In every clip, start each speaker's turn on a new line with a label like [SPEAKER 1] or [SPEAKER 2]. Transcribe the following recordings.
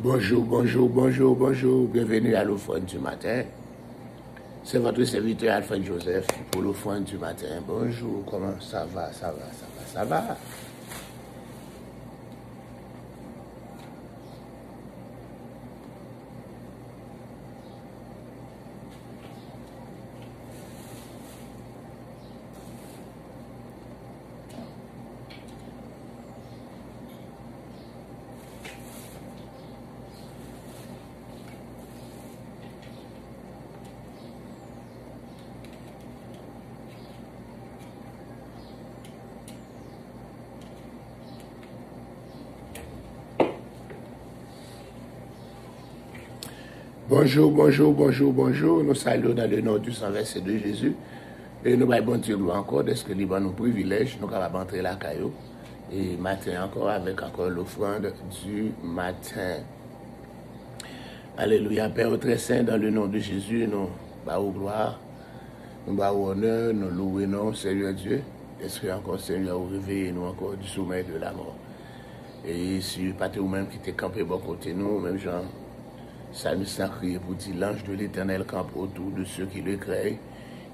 [SPEAKER 1] Bonjour, bonjour, bonjour, bonjour. Bienvenue à l'offrande du matin. C'est votre serviteur Alfred Joseph pour l'offrande du matin. Bonjour, comment ça va, ça va, ça va, ça va? Bonjour, bonjour, bonjour, bonjour. Nous saluons dans le nom du sang versé de Jésus. Et nous allons bon Dieu encore, parce que nous avons privilège, nous allons entrer la caillou. Et matin encore, avec encore l'offrande du matin. Alléluia, Père très saint, dans le nom de Jésus, nous bavons gloire, nous bavons honneur, nous louons, Seigneur Dieu. Est-ce que encore, Seigneur, vous réveillez nous encore du sommeil de la mort? Et si pas vous-même qui t'es campé bon côté nous, même Jean, ça nous a crié pour dire l'ange de l'Éternel campe autour de ceux qui le créent.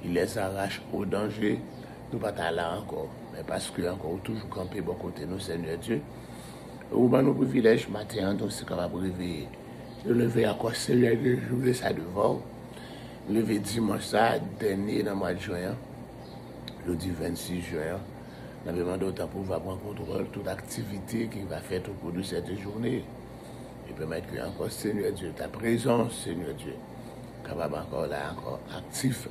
[SPEAKER 1] Il les arrache au danger. Nous pas là encore, mais parce que encore toujours campé bon côté nous, Seigneur Dieu. Nous avons nos privilèges matin, donc c'est capable de réveiller. De lever encore, Seigneur Dieu, je voulais ça devant. Lever dimanche ça, dernier dans le mois de juin, le 26 juin. Nous avons demandé au temps pour pouvoir prendre contrôle de toute activité qui va faire au cours de cette journée. Et permettre que encore, Seigneur Dieu, ta présence, Seigneur Dieu, capable encore là, encore actif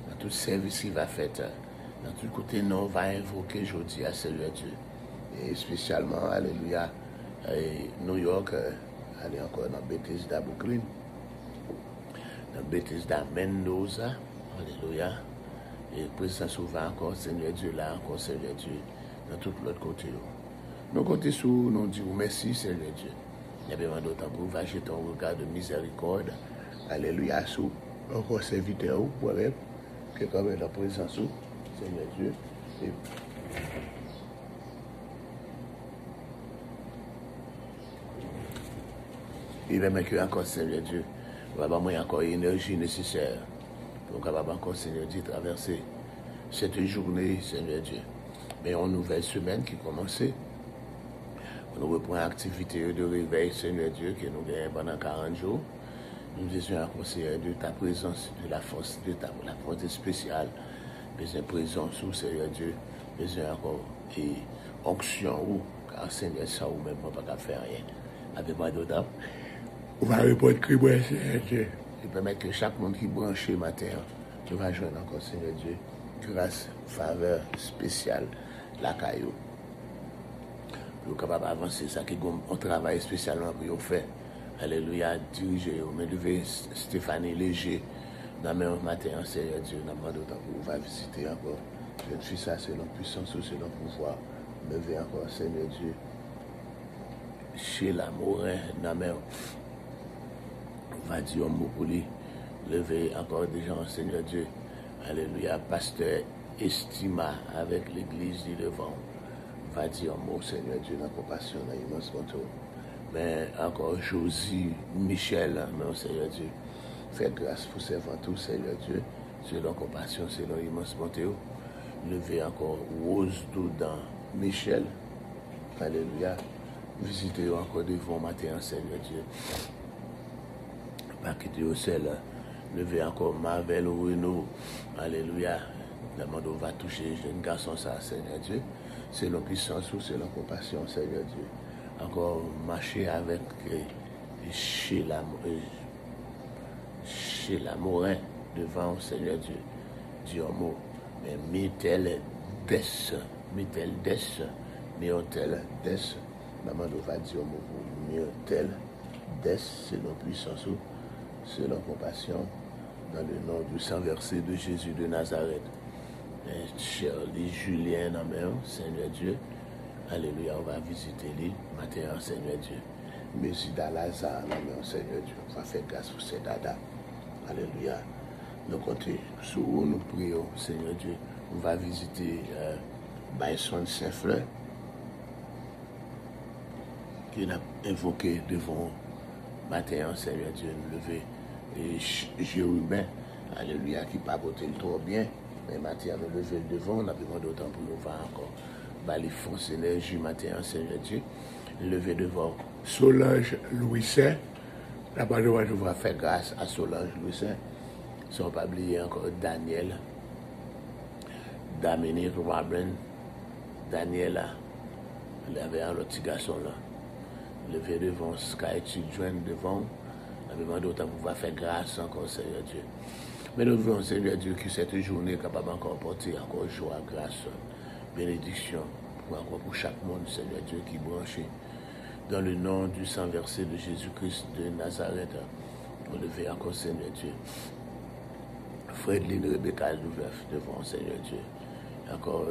[SPEAKER 1] dans tout service qui va faire, dans tout côté, nous va invoquer aujourd'hui à Seigneur Dieu. Et spécialement, alléluia, New York, aller encore dans Bethesda, Brooklyn, dans Bethesda, Mendoza, alléluia. Et présent souvent encore, Seigneur Dieu, là encore, Seigneur Dieu, dans tout l'autre côté. Nous comptons sur nous disons merci, Seigneur Dieu. Il y a besoin d'autant pour vous jeter ton regard de miséricorde. Alléluia, sous encore serviteur ou moi-même, que quand même la présence sous, Seigneur Dieu. Et même que encore, Seigneur Dieu, va avoir encore l'énergie nécessaire pour capable encore, Seigneur Dieu, traverser cette journée, Seigneur Dieu. Mais une nouvelle semaine qui commençait. Nous reprenons l'activité de réveil, Seigneur Dieu, que nous gagnons pendant 40 jours. Nous disons à conseiller de ta présence, de la force la force spéciale, besoin de présence, Seigneur Dieu, besoin encore et onction, car Seigneur, ça ou même pas faire rien. Avec moi d'autant, on va répondre que moi, Seigneur Dieu, et permettre que chaque monde qui branche matin, tu vas joindre encore, Seigneur Dieu, grâce, faveur spéciale, la caillou. Nous sommes capables d'avancer, ça qui on travaille spécialement pour vous faire. Alléluia, diriger, mais lever Stéphanie Léger dans le matin, Seigneur Dieu, nous demandons pour vous va visiter encore. Je suis ça selon puissance ou selon pouvoir. Lever encore, Seigneur Dieu, chez la Morin, dans le va dire un mot pour lui. Lever encore des gens, Seigneur Dieu. Alléluia, pasteur Estima avec l'église du devant. Va dire un mot, Seigneur Dieu, dans la compassion, dans l'immense manteau. Mais encore Josie, Michel, mais Seigneur Dieu, fais grâce pour servant tout, Seigneur Dieu, selon compassion, selon l'immense manteau. Levez encore Rose Doudan, Michel, alléluia. Visitez encore devant matin, Seigneur Dieu. Pas quitter au ciel. Levez encore Marvel Renault, alléluia. Le monde va toucher jeune garçon, ça, Seigneur Dieu. C'est la puissance ou c'est la compassion, Seigneur Dieu. Encore marcher avec chez la Morin devant, Seigneur Dieu. Dieu mot. Mais mitel des, mitel des. Maman va dire mot pour mitel des, c'est la puissance ou c'est la compassion. Dans le nom du sang versé de Jésus de Nazareth. Shirley, Julien, amen, Seigneur Dieu. Alléluia, on va visiter lui, matin, Seigneur Dieu. Merci d'Alazar, amen, Seigneur Dieu. On va faire grâce pour ces dada. Alléluia. Nous comptons sur où nous prions, Seigneur Dieu. On va visiter Baïson Saint-Fleur, qui a invoqué devant Matin, Seigneur Dieu, nous lever et Jérubin, alléluia, qui pas porté le trop bien, mais matin, nous lever devant, on a besoin d'autant pour nous voir encore. Les forces énergie, matin, Seigneur Dieu, lever devant Solange Louis Saint. Là-bas, nous allons faire grâce à Solange Louis Saint. Sans pas oublier encore Daniel, Dominique Robin, Daniela, il y avait un autre petit garçon là. Levé devant Sky Children devant, nous demandé autant pouvoir faire grâce encore, Seigneur Dieu. Mais nous voulons, Seigneur Dieu, que cette journée est capable encore porter encore joie, grâce, bénédiction, pour chaque monde, Seigneur Dieu, qui est branché. Dans le nom du sang versé de Jésus-Christ de Nazareth, nous lever encore, Seigneur Dieu. Fredline Rebecca Louveuf devant, Seigneur Dieu. Encore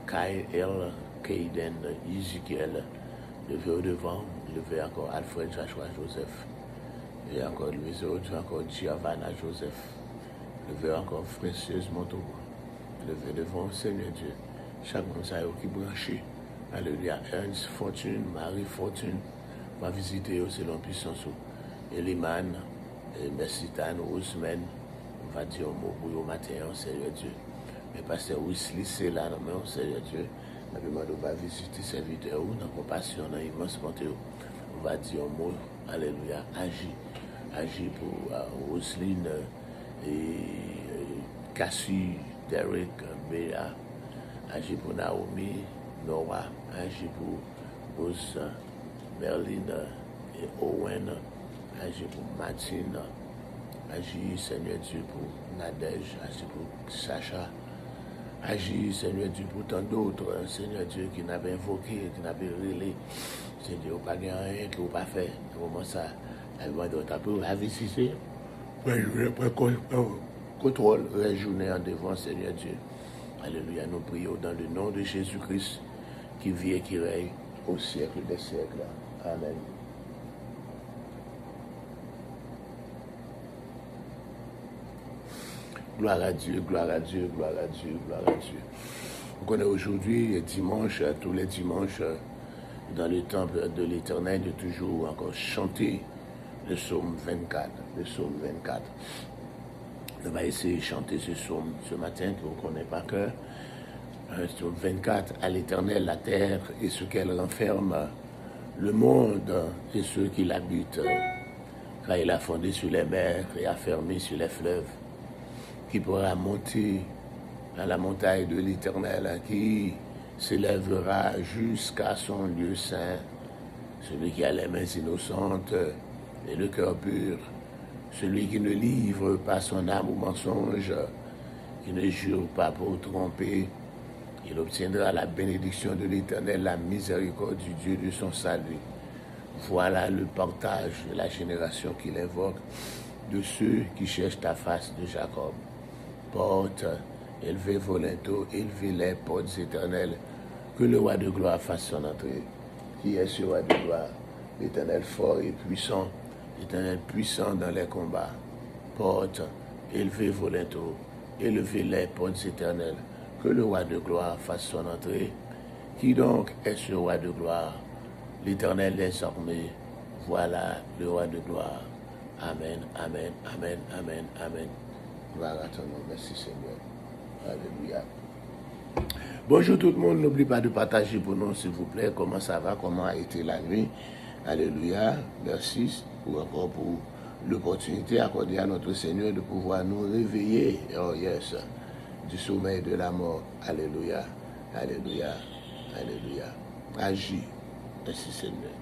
[SPEAKER 1] Kyle, Kaden, Ezekiel, levé devant, levé encore Alfred Joshua Joseph. Et encore Louise Aude, encore Giovanna Joseph. Levé encore Précieuse Montour. Levé devant, Seigneur Dieu. Chaque monde qui est branché. Alléluia. Ernst Fortune, Marie Fortune, va visiter aussi selon puissance. Eliman, Messitane, Ousmane, on va dire un mot pour le matin, Seigneur Dieu. Mais pasteur Wesley, c'est là, non, Seigneur Dieu. On va visiter serviteur, dans la compassion, dans l'immense bonté. On va dire un mot, alléluia, agis pour Roselyne et Cassie, Derek, Béa, agis pour Naomi, Nora, agis pour Rose, Merlin et Owen, agis pour Martine, agis, Seigneur Dieu, pour Nadège, agis pour Sacha, agis, Seigneur Dieu, pour tant d'autres, Seigneur Dieu, qui n'avaient invoqué, qui n'avaient relé, Seigneur Dieu, pas rien, qui n'ont pas fait, comment ça, elle va donc un peu visiter, contrôle, réjourner en devant, Seigneur Dieu. Alléluia, nous prions dans le nom de Jésus-Christ, qui vit et qui règne au siècle des siècles. Amen. Gloire à Dieu, gloire à Dieu, gloire à Dieu, gloire à Dieu. On connaît aujourd'hui, dimanche, tous les dimanches, dans le temple de l'Éternel, de toujours encore chanter le psaume 24. Le psaume 24. On va essayer de chanter ce psaume ce matin, qu'on ne connaît par cœur. Psaume 24, à l'Éternel la terre et ce qu'elle renferme, le monde et ceux qui l'habitent, car il a fondé sur les mers et a fermé sur les fleuves. Qui pourra monter à la montagne de l'Éternel, qui s'élèvera jusqu'à son lieu saint, celui qui a les mains innocentes et le cœur pur, celui qui ne livre pas son âme au mensonge, qui ne jure pas pour tromper, il obtiendra la bénédiction de l'Éternel, la miséricorde du Dieu de son salut. Voilà le partage de la génération qu'il invoque, de ceux qui cherchent ta face de Jacob. Porte, élevez vos linteaux, élevez les portes éternelles, que le roi de gloire fasse son entrée. Qui est ce roi de gloire? L'Éternel fort et puissant, l'Éternel puissant dans les combats. Porte, élevez vos linteaux, élevez les portes éternelles, que le roi de gloire fasse son entrée. Qui donc est ce roi de gloire? L'Éternel des armées, voilà le roi de gloire. Amen, amen, amen, amen, amen. Gloire à ton nom, merci Seigneur. Alléluia. Bonjour tout le monde, n'oubliez pas de partager pour nous s'il vous plaît, comment ça va, comment a été la nuit. Alléluia, merci encore pour l'opportunité accordée à notre Seigneur de pouvoir nous réveiller, oh yes, du sommeil de la mort. Alléluia, alléluia, alléluia. Agis, merci Seigneur.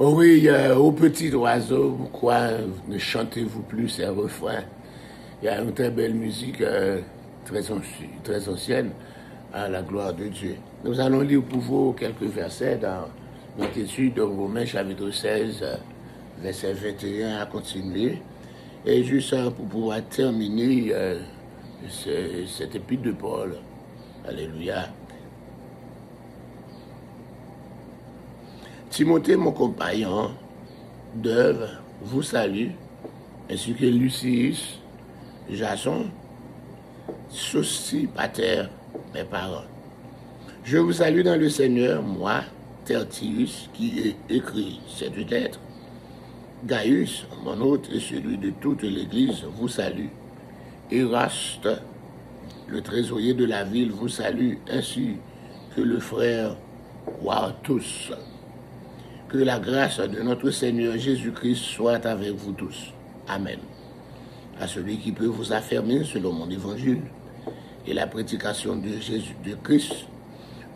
[SPEAKER 1] Oh oui, au petit oiseau, pourquoi ne chantez-vous plus ces refrains? Il y a une très belle musique très ancienne à la gloire de Dieu. Nous allons lire pour vous quelques versets dans notre étude de Romains chapitre 16, verset 21 à continuer. Et juste pour pouvoir terminer cet épître de Paul. Alléluia. Timothée, mon compagnon d'œuvre, vous salue, ainsi que Lucius, Jason, Sosipater, mes parents. Je vous salue dans le Seigneur, moi, Tertius, qui ai écrit cette lettre. Gaius, mon hôte et celui de toute l'Église, vous salue. Eraste, le trésorier de la ville, vous salue, ainsi que le frère Quartus. Que la grâce de notre Seigneur Jésus-Christ soit avec vous tous. Amen. À celui qui peut vous affermir selon mon évangile et la prédication de Jésus de Christ,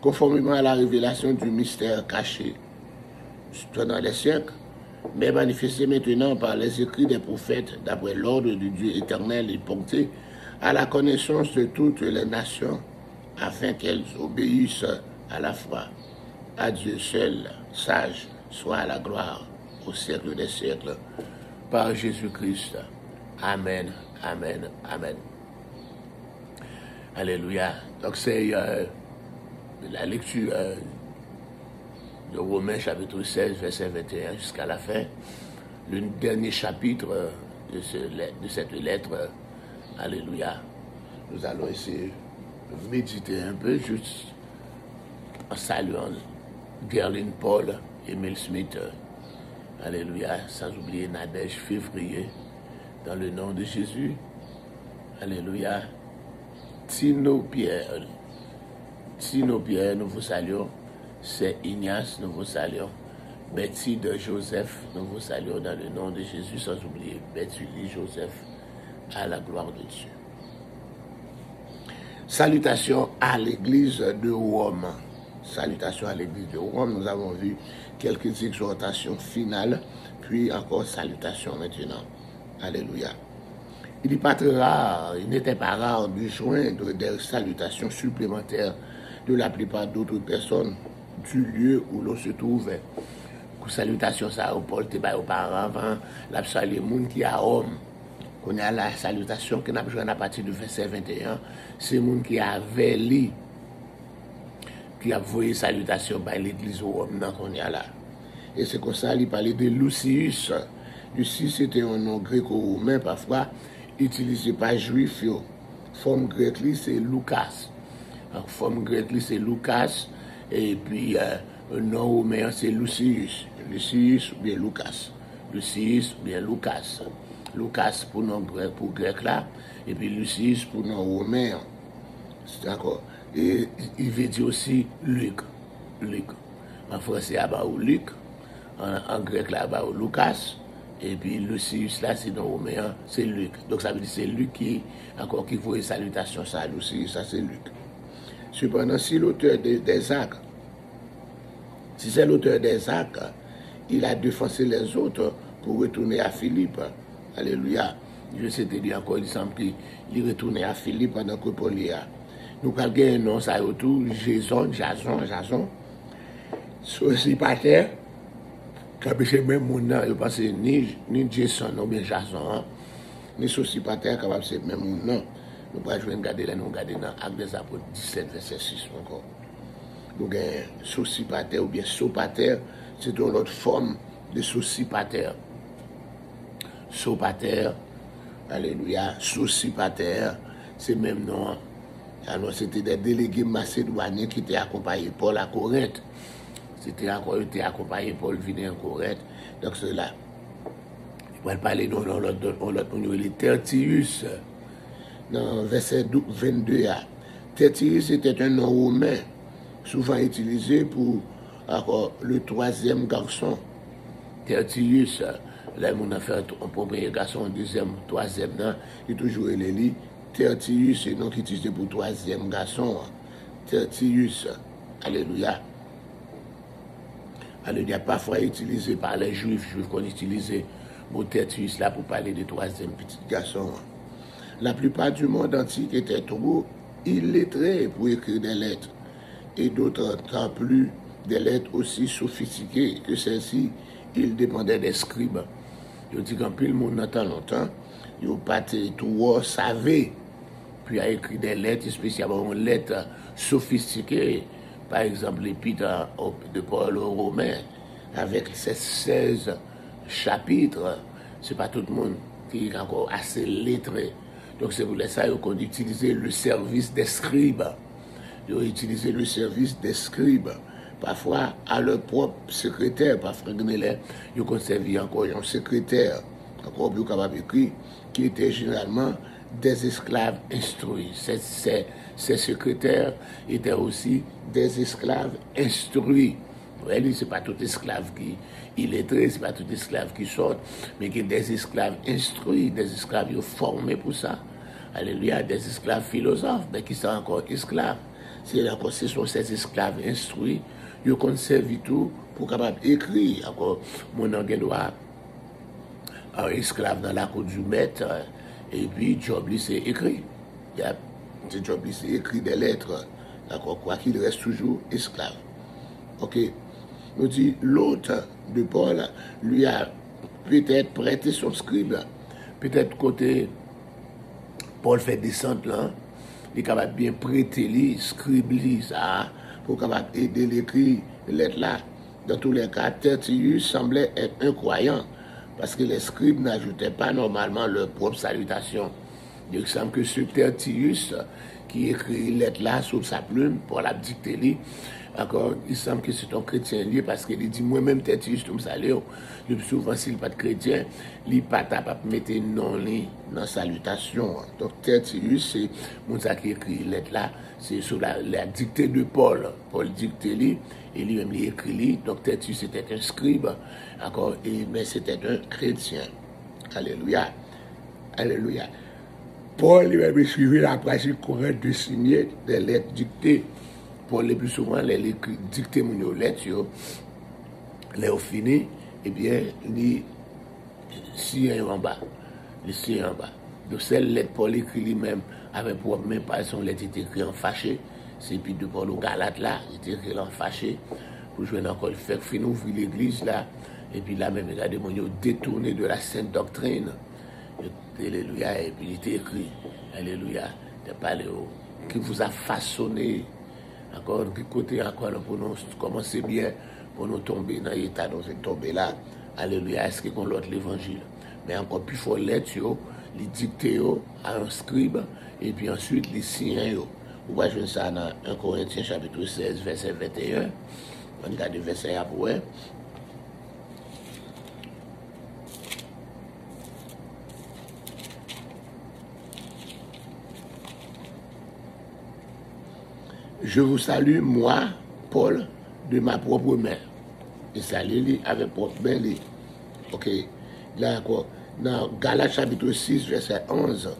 [SPEAKER 1] conformément à la révélation du mystère caché pendant les siècles, mais manifesté maintenant par les écrits des prophètes, d'après l'ordre de Dieu éternel et porté à la connaissance de toutes les nations, afin qu'elles obéissent à la foi. À Dieu seul, sage, soit la gloire au siècle des siècles, par Jésus-Christ. Amen, amen, amen. Alléluia. Donc c'est la lecture de Romains chapitre 16, verset 21 jusqu'à la fin, le dernier chapitre de cette lettre. Alléluia. Nous allons essayer de méditer un peu, juste en saluant Gerlin Paul, Emile Smith, alléluia, sans oublier Nadège Février, dans le nom de Jésus, alléluia. Tino Pierre, nous vous saluons. C'est Ignace, nous vous saluons. Betty de Joseph, nous vous saluons dans le nom de Jésus, sans oublier Betty Joseph, à la gloire de Dieu. Salutations à l'église de Rome. Salutations à l'église de Rome. Nous avons vu quelques exhortations finales, puis encore salutations maintenant. Alléluia. Il n'est pas très rare, il n'était pas rare de joindre des salutations supplémentaires de la plupart d'autres personnes du lieu où l'on se trouvait. Salutation ça au Paul te auparavant, la salut les gens qui a homme. On a la salutation que nous avons joué à partir du verset 21, c'est les gens qui avaient lu, qui a envoyé salutation par l'église au homme qu'on y a là. Et c'est comme ça, il parlait de Lucius. Lucius c'était un nom gréco-romain parfois utilisé par juif. Forme grecque c'est Lucas. Donc, forme grecque c'est Lucas et puis le nom romain c'est Lucius. Lucius ou bien Lucas. Lucius ou bien Lucas. Lucas pour nom grec, pour grec là, et puis Lucius pour nom romain. D'accord. Et il veut dire aussi Luc. Luc. En français, il Luc. En grec là, Lucas. Et puis Lucius là, c'est nom romain, c'est Luc. Donc ça veut dire c'est Luc qui vaut une salutation, ça, Lucius, ça c'est Luc. Cependant, si l'auteur des actes, si c'est l'auteur des actes, il a défoncé les autres pour retourner à Philippe. Alléluia. Je sais te dire encore, il semble qu'il retournait à Philippe pendant que Paul y a. Nous avons un nom, ça autour, Jason. Ceci par terre, quand c'est même mon nom, je pense ni Jason, ou bien Jason, ni ceci par terre, quand c'est même mon nom. Nous allons regarder là, nous regarder dans Actes des Apôtres 17, verset 6 encore. Nous avons souci par terre ou bien sopater, c'est une autre forme de souci par terre. Sopater, alléluia, souci par terre, c'est même nom. Alors c'était des délégués macédoniens qui étaient accompagnés Paul à Corinthe. C'était encore été accompagné Paul venir en Corinthe. Donc cela. Il va parler dans l'autre, les Tertius. Dans verset 22, Tertius était un nom romain, souvent utilisé pour le troisième garçon. Tertius, là, on a fait un premier garçon, un deuxième, troisième, non, il est toujours les Tertius, c'est le nom qui est utilisé pour le troisième garçon. Tertius, alléluia. Alléluia, parfois utilisé par les juifs qu'on utilisait le mot Tertius là pour parler du troisième petit garçon. La plupart du monde antique était trop illettrés pour écrire des lettres, et d'autres tant plus des lettres aussi sophistiquées que celles-ci, ils dépendaient des scribes. Je dis qu'en plus le monde n'entend longtemps, ils n'ont pas tout savait, puis a écrit des lettres, spécialement une lettre sophistiquée, par exemple l'épître de Paul aux Romains, avec ses 16 chapitres, c'est pas tout le monde qui est encore assez lettré. Donc c'est pour ça qu'on utilisait le service des scribes. Ils ont utilisé le service des scribes. Parfois, à leur propre secrétaire, parfois, ils ont conservé encore un secrétaire, encore plus capable d'écrire, qui était généralement des esclaves instruits. Ces secrétaires étaient aussi des esclaves instruits. Ce n'est pas tout esclave qui illettré, ce n'est pas tout esclave qui sort, mais qui des esclaves instruits, des esclaves formés pour ça. Alléluia, des esclaves philosophes, mais qui sont encore esclaves. Ce sont ces esclaves instruits, ils conservent tout pour capable d'écrire. Encore, mon doit un esclave dans la cour du maître, et puis job c'est écrit. C'est job c'est écrit des lettres, d'accord, quoi qu'il reste toujours esclave. Ok. On dit l'autre de Paul lui a peut-être prêté son scribe, peut-être côté Paul fait descendre là, il est capable de bien prêter lui, scribe lui, ça, pour capable aider l'écrit lettre là. Dans tous les cas, Tertius semblait être un croyant, parce que les scribes n'ajoutaient pas normalement leur propre salutation. Il semble que ce Tertius qui écrit lettre là sur sa plume pour la dicter lui, encore, il semble que c'est un chrétien lié parce qu'il dit moi-même Tertius tout me salue. Le plus souvent s'il n'est pas de chrétien, il n'est pas capable de mettre non dans salutation. Donc Tertius c'est mon qui écrit lettre là, c'est sur la dictée de Paul. Paul dictait lui et lui-même il écrit lui. Donc Tertius était un scribe, encore, mais c'était un chrétien. Alléluia. Alléluia. Paul lui-même suivi la pratique correcte de signer des lettres dictées. Pour les plus souvent, les dicter mon lettres, les fini, eh bien, les signes en bas. Les signes en bas. Donc, celle lettre Paul écrit lui-même avec propre main, par son lettre est écrit en fâché. C'est puis de Paul au Galate là, il est écrit en fâché. Pour jouer encore le fait que nous ouvrir l'église là. Et puis là même, regardez, mon détourné de la sainte doctrine. Alléluia. Et puis il était écrit, Alléluia, de parler qui vous a façonné. Encore, de côté encore, pour nous commencer bien, pour nous tomber dans l'état dont c'est tombé là. Alléluia. Est-ce qu'on l'autre l'évangile? Mais encore plus fort, lettre, les dicter à un scribe, et puis ensuite les signer. Vous voyez ça dans 1 Corinthiens chapitre 16, verset 21. On regarde le verset après. Je vous salue, moi, Paul, de ma propre main. Et salue avec propre main. Ok. Là encore. Dans Galates chapitre 6, verset 11.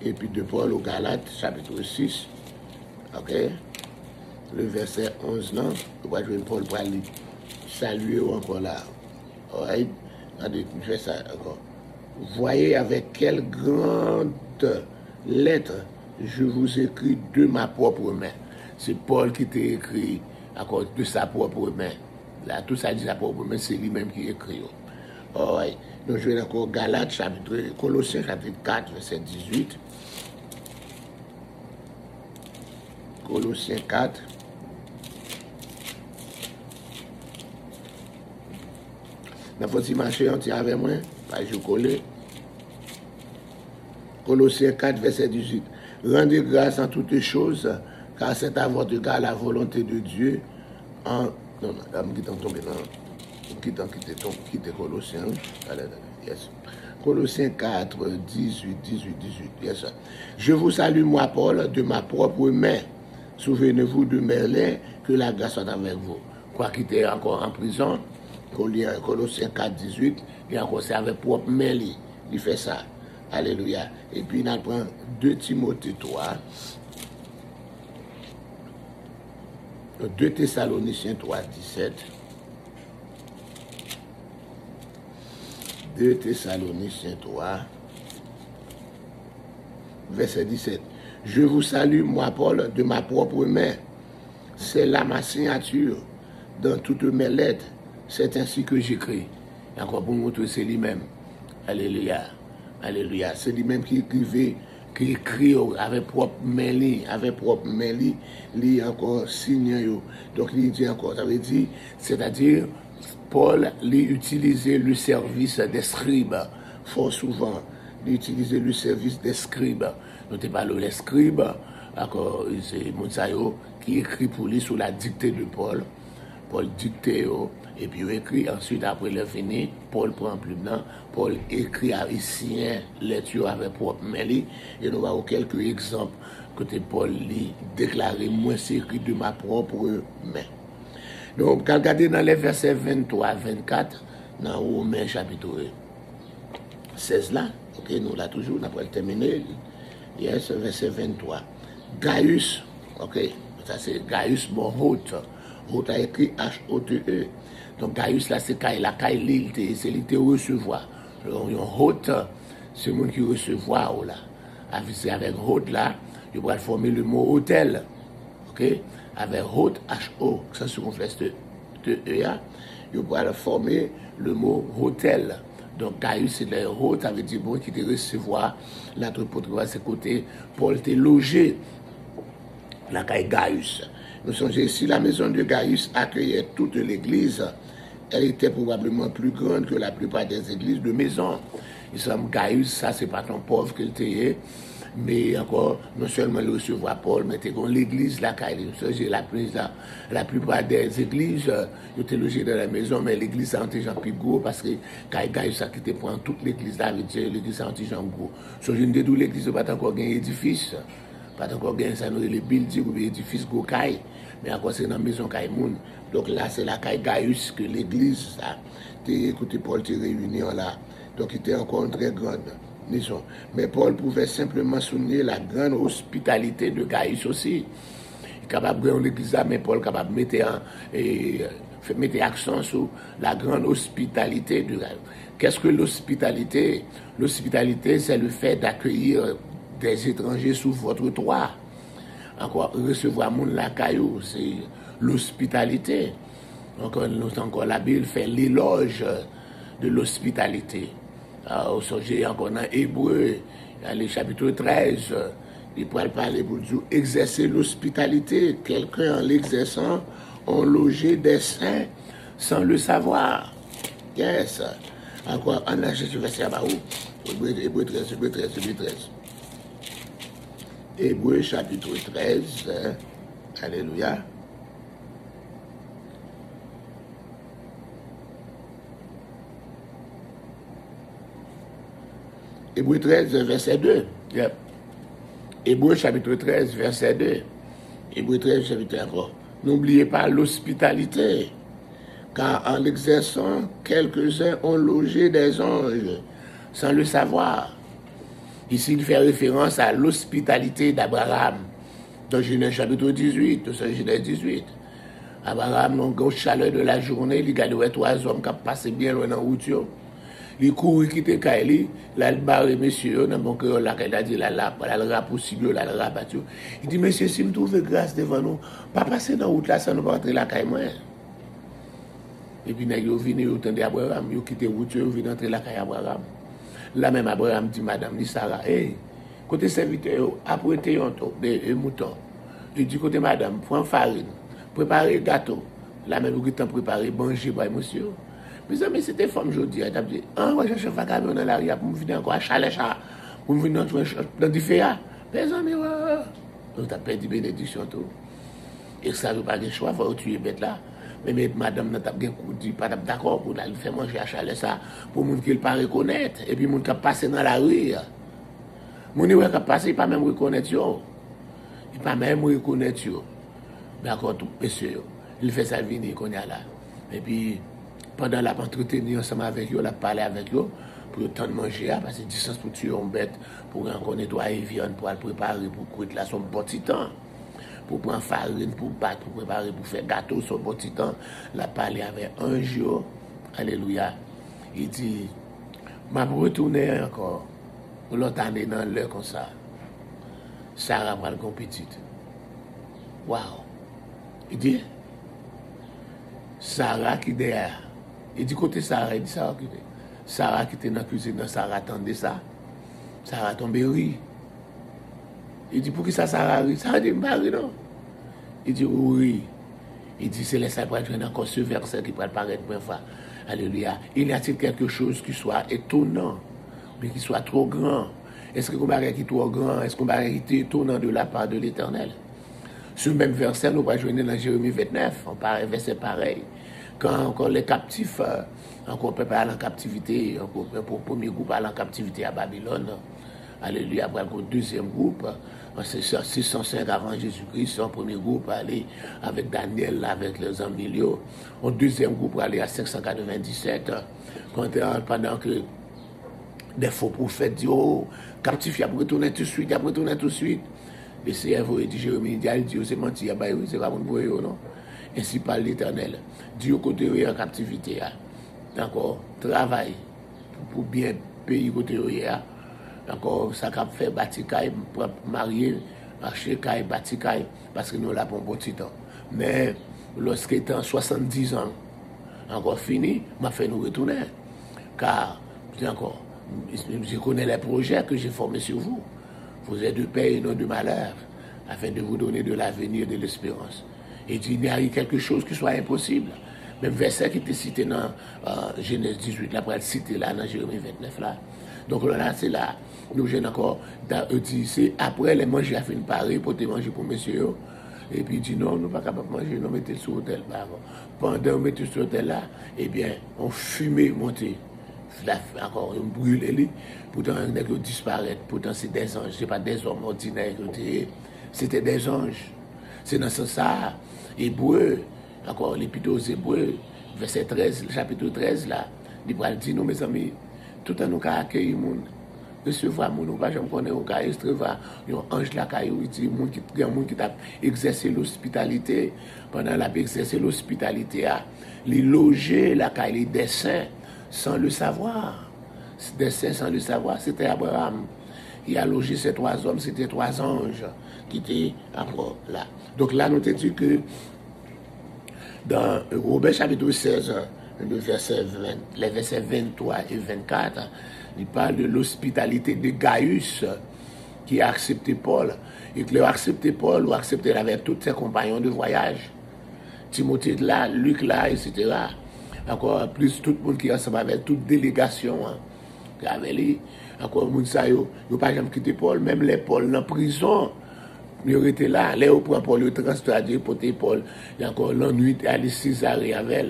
[SPEAKER 1] Et puis de Paul au Galates chapitre 6. Ok. Le verset 11, non. Vous voyez, Paul pour aller saluer encore là. Alright. Regardez, je fais ça encore. Voyez avec quelle grande lettre je vous écris de ma propre main. C'est Paul qui t'a écrit à cause de sa propre main. Là, tout ça dit sa propre main, c'est lui-même qui écrit. Alright. Donc je vais encore Galates chapitre, Colossiens chapitre 4, verset 18. Colossiens 4. Il faut y marcher un petit avec moi, pas je coller. Colossiens 4, verset 18. Rendez grâce en toutes choses, car c'est à votre égard la volonté de Dieu. Non, là, je vais tomber dans. Quitter Colossiens. Yes. Colossiens 4, 18. Yes. Je vous salue, moi, Paul, de ma propre main. Souvenez-vous de Merlin, que la grâce soit avec vous. Quoi qu'il était encore en prison, Colossiens 4, 18, il a encore c'est avec propre main, il fait ça. Alléluia. Et puis il prend 2 Timothée 3, 2 Thessaloniciens 3, 17. 2 Thessaloniciens 3, verset 17. Je vous salue, moi, Paul, de ma propre main. C'est là ma signature dans toutes mes lettres. C'est ainsi que j'écris. Et encore pour montrer, c'est lui-même. Alléluia. Alléluia. C'est lui-même qui écrit avec propre main, lui encore signe. Donc il dit encore, ça veut dire, c'est-à-dire, Paul lui utilisait le service des scribes, fort souvent, il utilisait le service des scribes. Notez pas les scribes, c'est Mounsayo qui écrit pour lui sous la dictée de Paul. Paul dictait, et puis il écrit, ensuite après le fini, Paul prend plus blanc, Paul écrit il signe lecture avec propre main, et nous avons quelques exemples que Paul lui déclaré, moi c'est écrit de ma propre main. Donc, regardez dans les versets 23 24, dans Romains chapitre 16 là, ok, nous là toujours, on a terminé, yes, verset 23. Gaius, ok, ça c'est Gaius mon hôte. Hôte a écrit H-O-T-E. Donc Gaius là, c'est la caille, c'est l'ité recevoir. Alors, un hôte, c'est le monde qui recevoir là. C'est avec hôte là, il va former le mot hôtel. Ok? Avec hôte, H-O, ça se confesse de E-A, il va former le mot hôtel. Donc Gaius, c'est le hôte, ça veut dire bon, qui te recevoir. L'anthropôtre à ses côtés, Paul t'est logé. La caille Gaius. Nous songez, si la maison de Gaius accueillait toute l'église, elle était probablement plus grande que la plupart des églises de maison. Il semble Gaius, ça c'est pas ton pauvre qu'il était, mais encore, non seulement le recevoir Paul, mais l'église, la caille. La plupart des églises, ils étaient logés dans la maison, mais l'église c'est un petit gens plus gros, parce que Gaius a quitté pour toute l'église là, l'église c'est un petit gens gros. Songez, d'où l'église n'a pas encore un édifice. Pas encore gagné ça, nous les buildings ou l'édifice Gokai, mais encore c'est dans la maison Kaimoun. Donc là, c'est la Caille Gaius que l'église, ça, écoutez, Paul t'est réuni là. Donc il était encore une très grande maison. Mais Paul pouvait simplement souligner la grande hospitalité de Gaius aussi. Il est capable de l'église, mais Paul est capable de mettre mettez accent sur la grande hospitalité du rêve. Qu'est-ce que l'hospitalité? L'hospitalité, c'est le fait d'accueillir des étrangers sous votre toit. Encore, recevoir mon la caillou, c'est l'hospitalité. Encore la Bible fait l'éloge de l'hospitalité. Au sujet encore dans Hébreu, le chapitre 13, il pourrait parler pour dire exercer l'hospitalité. Quelqu'un en l'exerçant ont logé des saints sans le savoir. Yes. Encore, en a Jésus verset à où? Hébreu 13, Hébreu 13, Hébreu 13. Hébreu chapitre 13. Alléluia. Hébreu 13, verset 2. Yep. Hébreu chapitre 13, verset 2. Hébreu 13, chapitre 3. N'oubliez pas l'hospitalité, car en l'exerçant, quelques-uns ont logé des anges, sans le savoir. Ici, il fait référence à l'hospitalité d'Abraham, dans Genèse chapitre 18, dans Genèse 18. Abraham, dans la grosse chaleur de la journée, il regardait trois hommes qui passaient bien loin dans la route. Il court, quitte Kaili, là, il barre monsieur, dans mon cœur, là, il a dit, là, le rap possible, là, le rap, il dit, monsieur, si vous trouvez grâce devant nous, pas passer dans la route là, ça ne va pas entrer là, caille moi. Et puis, ils sont venus, ils ont entendu Abraham, ils ont quitté la route, ils ont venu entrer là, caille Abraham. Là, même Abraham dit, madame, dit Sarah, hey, côté serviteur, apprêtez un mouton. Il dit, côté madame, prends farine, préparez gâteau. Là, même, vous avez préparé, manger, monsieur. Mes amis, c'était femme aujourd'hui. Elle a dit, ah, ouais, je cherche un vagabond dans la rue pour me venir encore à Chalet-Chat, pour me venir dans du féa. Mes amis, ouais. Donc, tu as perdu bénédiction, tout. Et ça ne veut pas de choix, il faut tuer bête là. Mais madame n'a pas d'accord pour aller faire manger à Chalet-Chat, pour les gens qui ne pas reconnaître. Et puis, les gens qui passent dans la rue. Les gens qui passent, ils ne pas même reconnaître. Ils ne pas même reconnaître. Mais encore, tout, monsieur, il fait ça venir qu'on y a là. Et puis, pendant la entretenir ensemble avec eux, la parler avec eux, pour le temps de manger, parce que distance pour tuer une bête, pour encore nettoyer viande, pour le préparer, pour cuire là son petit temps, pour prendre farine, pour battre, pour préparer, pour faire gâteau son petit temps, la parler avec un jour, alléluia. Il dit, m'a retourner encore, pour l'autre année dans l'heure comme ça. Sarah va le petite. Waouh! Il dit, Sarah qui derrière. Il dit côté Sarah, il dit Sarah qui était. Sarah qui était dans la cuisine, Sarah attendait ça. Sarah tombait rire. Il dit pour qui ça Sarah rit? Sarah dit, pas rire non. Il dit oui. Il dit c'est laissé pour être encore ce verset qui peut apparaître une fois. Alléluia. Il y a-t-il quelque chose qui soit étonnant, mais qui soit trop grand? Est-ce que comparé qui est trop grand? Est-ce qu'on va être étonnant de la part de l'Éternel? Ce même verset, nous va joindre dans Jérémie 29. On parle verset pareil. Quand encore les captifs, encore peuple aller en captivité, encore pour premier groupe aller en captivité à Babylone, alléluia, après le deuxième groupe, en 605 avant Jésus-Christ, en premier groupe aller avec Daniel, avec les Amilio, en deuxième groupe aller à 597, pendant que des faux prophètes disent, oh, captif, il a retourné tout de suite, il a retourné tout de suite. Le Seigneur dit, Jérémie, il dit, c'est menti, c'est pas mon boyau, non? Ainsi parle l'Éternel. Dieu côté en captivité. D'accord, travail pour bien payer côté. D'accord, ça cap fait bâtikaï, marier, acheter caille, bâtikaï, parce que nous là pour un bon petit temps. Mais lorsqu'il était en 70 ans, encore fini, m'a fait nous retourner. Car, encore, je connais les projets que j'ai formés sur vous. Vous êtes de paix et non de malheur, afin de vous donner de l'avenir et de l'espérance. Et il n'y a eu quelque chose qui soit impossible. Même verset qui était cité dans Genèse 18, là, pour être cité là, dans Jérémie 29, là. Donc là, c'est là, nous j'ai encore, c'est après les manger à fin de Paris, pour te manger pour monsieur. Et puis il dit non, nous ne sommes pas capables de manger, nous mettons sur l'hôtel. Pendant qu'on mettait sur l'hôtel là, eh bien, on fumait, montait. Encore, on brûlait, pourtant, on disparaît. Pourtant, c'est des anges, ce n'est pas des hommes ordinaires, c'était des anges. C'est dans ce sens, Hébreu, encore l'épître aux Hébreux, verset 13, chapitre 13, là, il va dire, nous, mes amis, tout en nous qu'à accueillir le monde, recevoir le monde, nous ne pouvons pas connaître, on va recevoir un ange là, il dit, il y a un monde qui a exercé l'hospitalité, pendant la exercé l'hospitalité, il logeait la caille des saints sans le savoir. Des saints sans le savoir, c'était Abraham. Il a logé ces 3 hommes, c'était 3 anges qui étaient là. Donc là, nous avons dit que dans Romains chapitre 16, les versets 23 et 24, il parle de l'hospitalité de Gaius qui a accepté Paul. Et qu'il a accepté Paul ou accepté avec tous ses compagnons de voyage. Timothée là, Luc là, etc. Encore plus tout le monde qui est ensemble avec toute délégation. Encore monde ça yo pas jamais quitté Paul, même les Paul dans prison. Ils étaient là, les au prend Paul, le transtrader porter Paul. Il y a encore l'ennui aller Césarée avec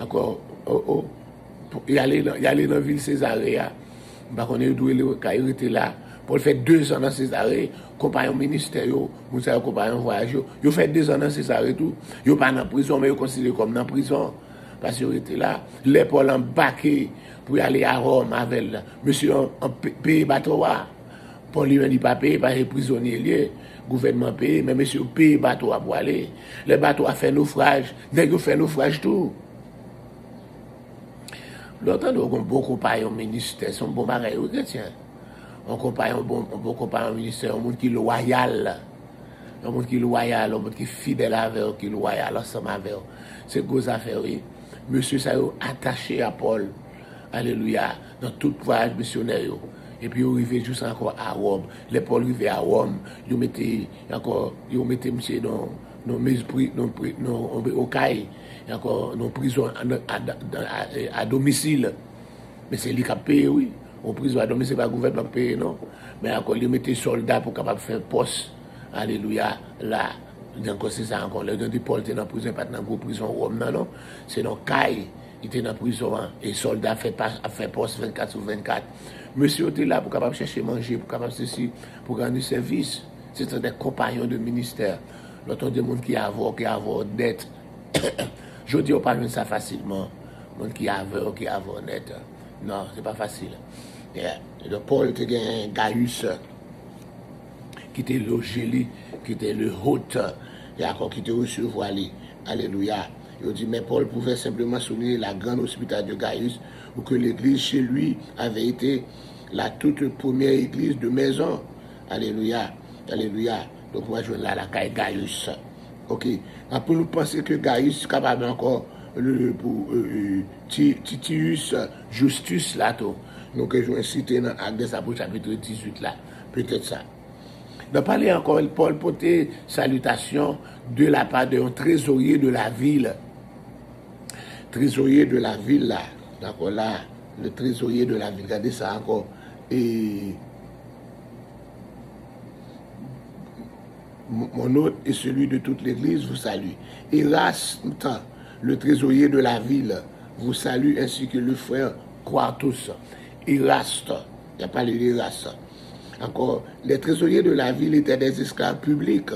[SPEAKER 1] encore il allait dans la ville Césarée. Bah on est doué il était là. Paul fait 2 ans dans Césarée, compagnon ministère yo, monsieur compagnon voyage yo fait 2 ans dans Césarée tout. Yo pas dans prison mais yo considéré comme dans prison parce qu'il était là. Les Paul embarqué pour aller à Rome avec monsieur en pays bateau. Paul lui dit pas payer parce que prisonnier lié, gouvernement paye mais monsieur paye bateau pour aller. Les bateaux a fait naufrage, nèg yo fait naufrage tout. L'autre nous avons bon compagnon ministère, son bon bagay ou chrétien. On compagnon bon compagnon ministère, un monde qui loyal. Un monde qui loyal, un monde qui fidèle avec, qui loyal ensemble avec. C'est gros affaire oui. Monsieur ça attaché à Paul. Alléluia, dans tout voyage missionnaire. Et puis, il arrivé juste encore à Rome. Les Paul arrivé à Rome, ils mettaient monsieur dans mesprit, au caille, encore dans prison à domicile. Mais c'est lui qui a payé, oui. En prison à domicile, c'est pas le gouvernement qui a payé, non. Mais encore, ils mettaient soldats pour capable faire poste. Alléluia, là. Donc, c'est ça encore. Le temps de Paul était dans la prison, pas dans la prison Rome, non. C'est dans caille. Il était dans la prison et les soldats fait poste 24 sur 24. Monsieur était là pour capable chercher manger, pour capable ceci, pour rendre service. C'était des compagnons de ministère. L'autre des gens qui avaient dette. Je dis pas ça facilement. Les gens qui avaient dette. Non, c'est pas facile. Le Paul était un Gaius qui était logé, qui était le hôte, qui était recevoir. Alléluia. Il dit, mais Paul pouvait simplement souligner la grande hospitalité de Gaius, ou que l'église chez lui avait été la toute première église de maison. Alléluia. Alléluia. Donc moi je vais là la caille Gaius. Ok. Après nous penser que Gaius est capable encore pour Titius Justus là tout. Donc je vais citer dans Actes des Apôtres chapitre 18 là. Peut-être ça. De parler encore, Paul portait salutation de la part d'un trésorier de la ville. Trésorier de la ville là. D'accord là, le trésorier de la ville. Regardez ça encore. Et mon hôte et celui de toute l'église vous salue. Eraste, le trésorier de la ville, vous salue ainsi que le frère Quartus. Eraste, il n'y a pas l'Eraste. Encore, les trésoriers de la ville étaient des esclaves publics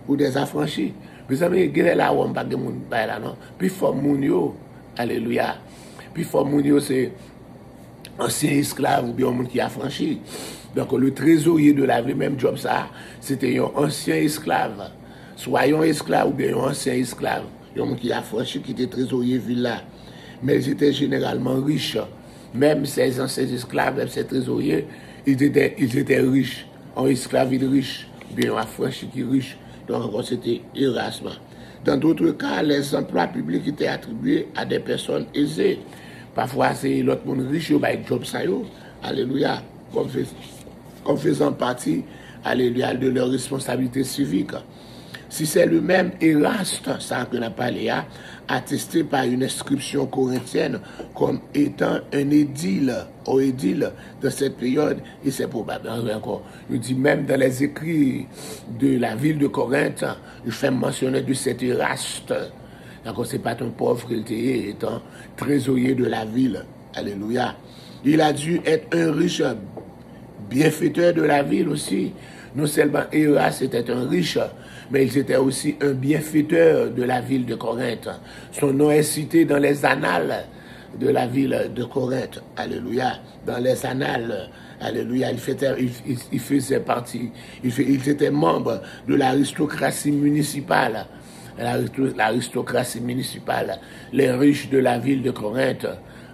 [SPEAKER 1] ou des affranchis. Vous savez, il y a là où on parle de monde là, non? Puis faut mounio, alléluia. Puis faut mounio, c'est ancien esclave ou bien un monde qui a affranchi. Donc le trésorier de la ville, même job ça, c'était un ancien esclave. Soit un esclave ou bien un ancien esclave. Un monde qui a affranchi, qui était trésorier ville là. Mais ils étaient généralement riches. Même ces anciens esclaves, même ces trésoriers, ils étaient riches. Un esclave il est riche, bien un affranchi qui est riche. Donc c'était Erasme. Dans d'autres cas, les emplois publics étaient attribués à des personnes aisées. Parfois, c'est l'autre monde riche qui a un job ça. Alléluia. Comme faisant partie, alléluia, de leur responsabilité civique. Si c'est le même Eraste, ça qu'on a parlé, attesté par une inscription corinthienne comme étant un édile ou édile de cette période, et c'est probable encore. Je dis même dans les écrits de la ville de Corinthe, je fais mentionner de cet Eraste. Donc c'est pas un pauvre qu'il était, étant trésorier de la ville. Alléluia. Il a dû être un riche bienfaiteur de la ville aussi. Non seulement Eraste était un riche, mais il était aussi un bienfaiteur de la ville de Corinthe. Son nom est cité dans les annales de la ville de Corinthe. Alléluia. Dans les annales, alléluia, il faisait partie, il était membre de l'aristocratie municipale. l'aristocratie municipale, les riches de la ville de Corinthe,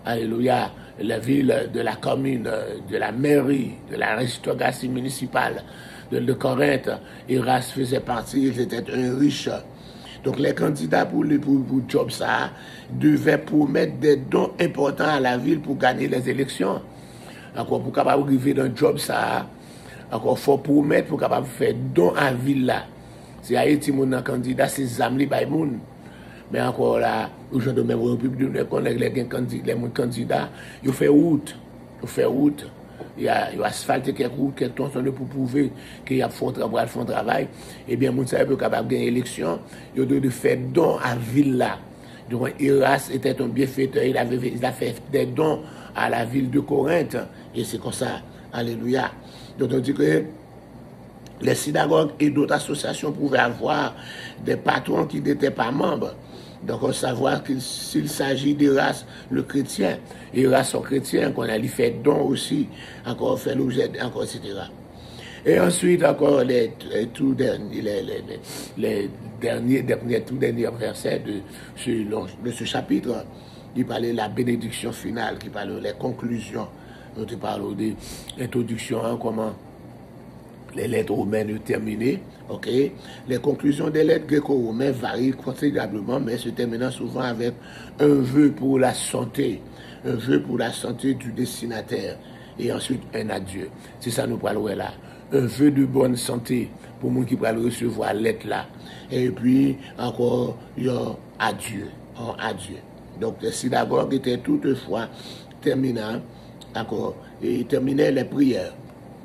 [SPEAKER 1] alléluia, la ville de la commune, de la mairie, de l'aristocratie municipale de Corinthe. Iras faisait partie, il était un riche. Donc les candidats pour job ça devaient promettre des dons importants à la ville pour gagner les élections. Encore pour capable arriver dans le job ça, encore faut promettre pour capable faire don à la ville là. C'est Haïti mon candidat, c'est Zamli Baïmoun. Mais encore là, aujourd'hui même au République de les candidats, ils font route, il a asphalté quelques routes, quelques tronçons pour prouver qu'il y a font travail. Et bien, mon savait capable de gagner l'élection, il doit faire don à la ville là. Donc, Iras était un bienfaiteur, il a fait des dons à la ville de Corinthe. Et c'est comme ça, alléluia. Donc, on dit que les synagogues et d'autres associations pouvaient avoir des patrons qui n'étaient pas membres. Donc, on savoir s'il s'agit d'Iras, le chrétien, Iras son chrétien, qu'on a lui fait don aussi, encore fait l'objet, encore, etc. Et ensuite, encore les tout derniers versets de ce chapitre, il parlait de la bénédiction finale, qui parle des conclusions. On te parle de l'introduction, comment les lettres romaines terminées, ok. Les conclusions des lettres gréco-romaines varient considérablement, mais se terminant souvent avec un vœu pour la santé du destinataire, et ensuite un adieu. C'est ça nous parlons là. Un vœu de bonne santé pour moi qui va recevoir la lettre là. Et puis encore un adieu, Donc les synagogues étaient toutefois terminaient les prières.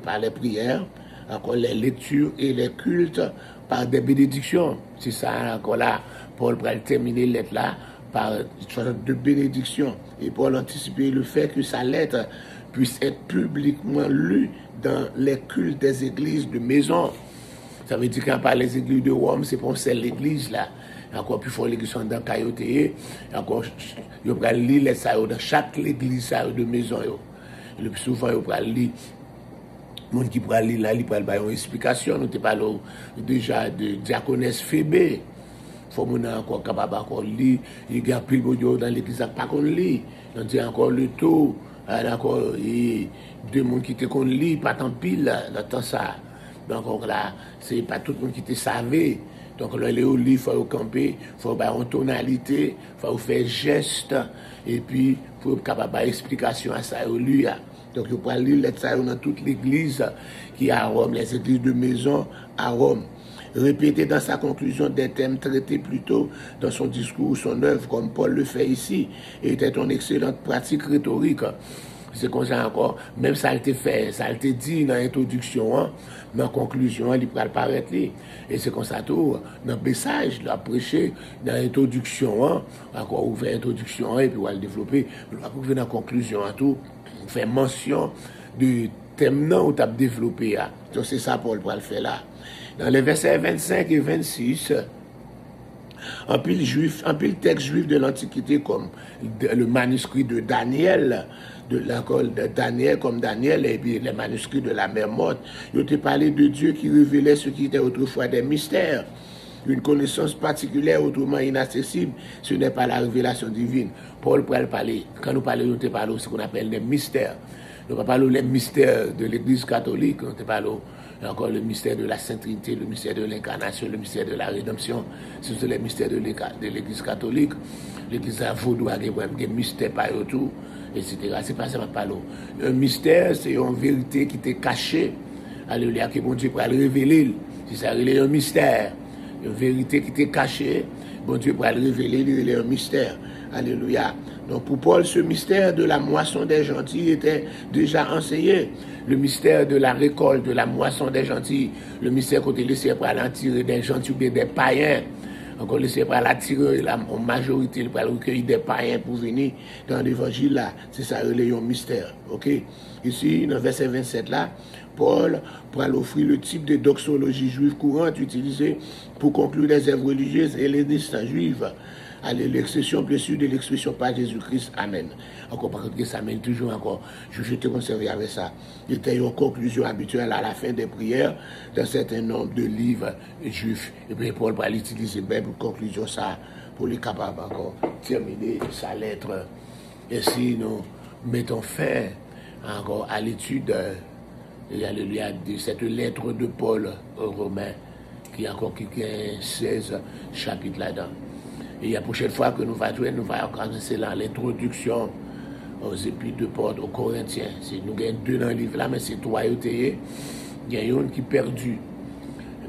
[SPEAKER 1] Par les prières, encore les lectures et les cultes par des bénédictions. C'est ça encore là, Paul va terminer la lettre là par une sorte de bénédiction. Et Paul anticipait le fait que sa lettre puisse être publiquement lue dans les cultes des églises de maison. Ça veut dire qu'on parle des églises de Rome, c'est pour celle l'église là. Encore plus fort l'église dans Cayoté, encore il va lire les ça dans chaque église de maison. Le plus souvent il va lire monde qui pourra lire là, il pourra avoir une explication. Nous te parlons déjà de diaconesse Phébé. Faut qu'on encore capable encore lire, il y a plus dans l'église pas qu'on lit. On dit encore le taux, encore deux monde qui te qu'on lit pas tant pile dans temps ça. Donc là, c'est pas tout le monde qui te savait. Donc là, les livres, il faut camper, il faut avoir une tonalité, il faut faire geste, et puis il faut capable avoir explication à ça, lui. Donc, il faut lire les lettres dans toute l'église qui est à Rome, les églises de maison à Rome. Répéter dans sa conclusion des thèmes traités plus tôt dans son discours, son œuvre, comme Paul le fait ici, était une excellente pratique rhétorique. C'est comme ça encore, même ça a été fait, ça a été dit dans l'introduction, dans la conclusion, il peut apparaître. Et c'est comme ça tout, dans le message, il a prêché, dans l'introduction, encore ouvert l'introduction, et puis on va le développer, on va dans la conclusion, tout, on fait mention du thème non où tu as développé. Donc c'est ça Paul va le faire là. Dans les versets 25 et 26, un pile texte juif de l'Antiquité, comme le manuscrit de Daniel, de l'école de Daniel, comme Daniel, et puis les manuscrits de la mer morte, ils ont parlé de Dieu qui révélait ce qui était autrefois des mystères. Une connaissance particulière, autrement inaccessible, ce n'est pas la révélation divine. Paul pourrait parler, quand nous parlons, nous parlons de ce qu'on appelle les mystères. Nous ne parlons pas des mystères de l'Église catholique, nous parlons encore le mystère de la Sainte Trinité, le mystère de l'incarnation, le mystère de la rédemption. Ce sont les mystères de l'Église catholique. L'Église vaudoise, il y a des mystères par autour, etc. C'est pas ça que je parle. Un mystère, c'est une vérité qui était cachée. Alléluia, que bon Dieu pourra le révéler. C'est ça, il est un mystère. Une vérité qui était cachée, bon Dieu pourra le révéler, il est un mystère. Alléluia. Donc pour Paul, ce mystère de la moisson des gentils était déjà enseigné. Le mystère de la récolte, de la moisson des gentils, le mystère qu'on laissé pour aller tirer des gentils ou des païens. Encore laissé pour aller tirer en majorité, pour aller recueillir des païens pour venir dans l'évangile là. C'est ça, le mystère. Ok? Ici, dans le verset 27 là, Paul pourra offrir le type de doxologie juive courante utilisée pour conclure les œuvres religieuses et les destins juifs. Allez, l'expression blessure de l'expression par Jésus-Christ. Amen. Encore par contre, que ça mène toujours encore. Je te conserver avec ça. C'était une conclusion habituelle à la fin des prières d'un certain nombre de livres juifs. Et puis Paul va l'utiliser même pour conclusion ça, pour les capables encore terminer sa lettre. Et si nous mettons fin encore à l'étude, alléluia, de cette lettre de Paul aux Romains, qui a encore 16 chapitres là-dedans. Et la prochaine fois que nous allons jouer, nous allons commencer là l'introduction aux épîtres de Paul aux Corinthiens. Nous avons 2 dans le livre là, mais c'est 3 il y a une qui est perdue.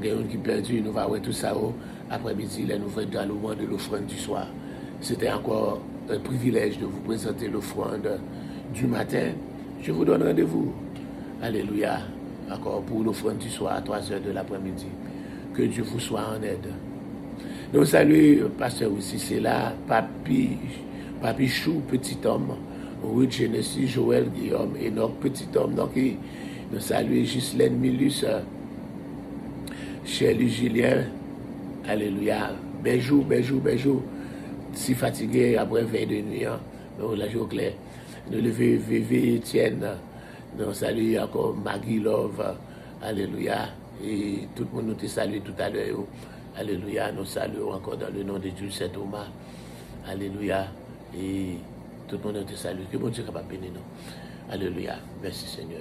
[SPEAKER 1] Il y a une qui est perdue, nous allons voir tout ça après-midi, là, nous allons dans le moment de l'offrande du soir. C'était encore un privilège de vous présenter l'offrande du matin. Je vous donne rendez-vous. Alléluia. Encore pour l'offrande du soir à 3 heures de l'après-midi. Que Dieu vous soit en aide. Nous saluons, pasteur aussi, c'est là, Papi Chou, petit homme, Ruth Genesis, Joël Guillaume, Enoch, petit homme. Donc, nous saluons Ghislaine Milus, Chélie Julien, alléluia, Béjou. Si fatigué après 22 nuits, nous la joue clair. Nous levons Vévé Etienne, nous saluons encore Maggie Love, alléluia, et tout le monde nous te salue tout à l'heure. Alléluia, nous saluons encore dans le nom de Dieu Saint Thomas. Alléluia. Et tout le monde te salue. Que bon Dieu capable de bénir nous. Alléluia. Merci Seigneur.